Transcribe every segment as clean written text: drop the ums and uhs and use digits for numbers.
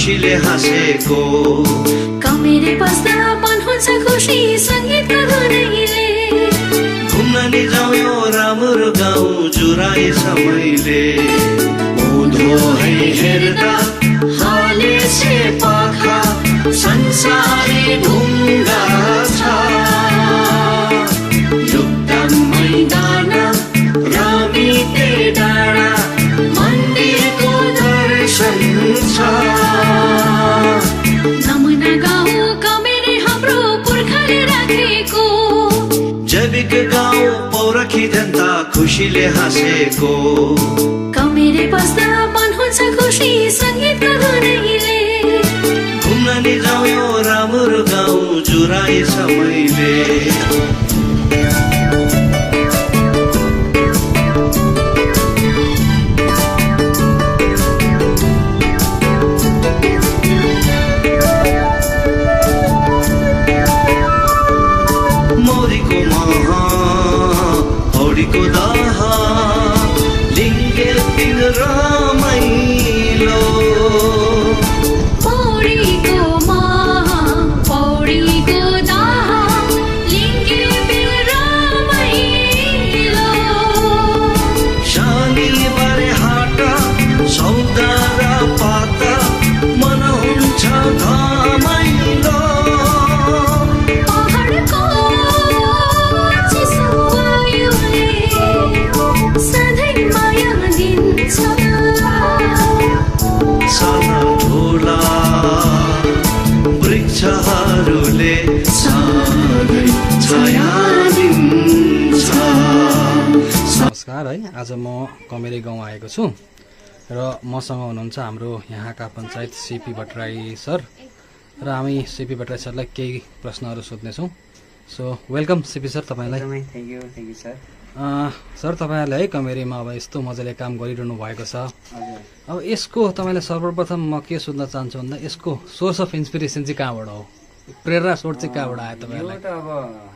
खुसीले हाँसेको कमेरे बस्दा मन हुन्छ खुसी संगीतको धुनैले घुम्न नि जाउँ यो राम्रो गाउँ जुराए समयले उँधो है हेर्दा हाले से पाखा संसारी ढुङ्गा छ योगदान मैदान रमिते डाँडा मन्दिरको दर्शन छ नमुना गाउँ कमेरे हाम्रो पुर्खाले राखेको जैविक गाउँ पौरखी जनता खुसीले हाँसेको कमेरे बस्दा मन हुन्छ खुसी संगीतको धुनैले घुम्न नि जाउँ यो राम्रो गाउँ जुराए समयले मौरीको मह पौडीको दह लिङ्गे पिङ रमाइलो पौडीको मह पौडीको दाह लिङ्गे बिल रमाइलो शनिबारे हाट सौदा र पात मन हुन्छ घमाइलो पहाडको चिसो वायुले सधैँ माया दिन्छ साना ठुला वृक्षहरूले सधैँ छाया दिन्छ। नमस्कार है, आज म कमेरे गाउँ आएको छु र मसँग हुनुहुन्छ हाम्रो यहाँका पञ्चायत सिपी भट्टराई सर र हामी सिपी भट्टराई सरलाई केही प्रश्नहरू सोध्नेछौँ। सो वेलकम सिपी सर तपाईँलाई। Thank you sir. सर तपाईँहरूले है कमेरीमा अब यस्तो मजाले काम गरिरहनु भएको छ, अब यसको तपाईँलाई सर्वप्रथम म के सोध्न चाहन्छु भन्दा यसको सोर्स अफ इन्सपिरेसन चाहिँ कहाँबाट हो, प्रेरणा स्रोत चाहिँ कहाँबाट आयो तपाईँहरूलाई? यो त अब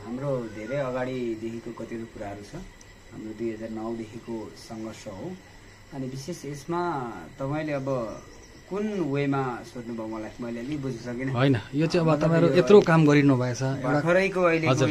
हाम्रो धेरै अगाडिदेखिको कतिवटा कुराहरू छ, हाम्रो 2009देखिको सङ्घर्ष हो। अनि विशेष यसमा तपाईँले अब कुन वेमा सोध्नुभयो मलाई, मैले अलिक बुझ्न सकिनँ। होइन, यो चाहिँ अब तपाईँहरू यत्रो काम गरिरहनु भएछ भर्खरैको अहिलेको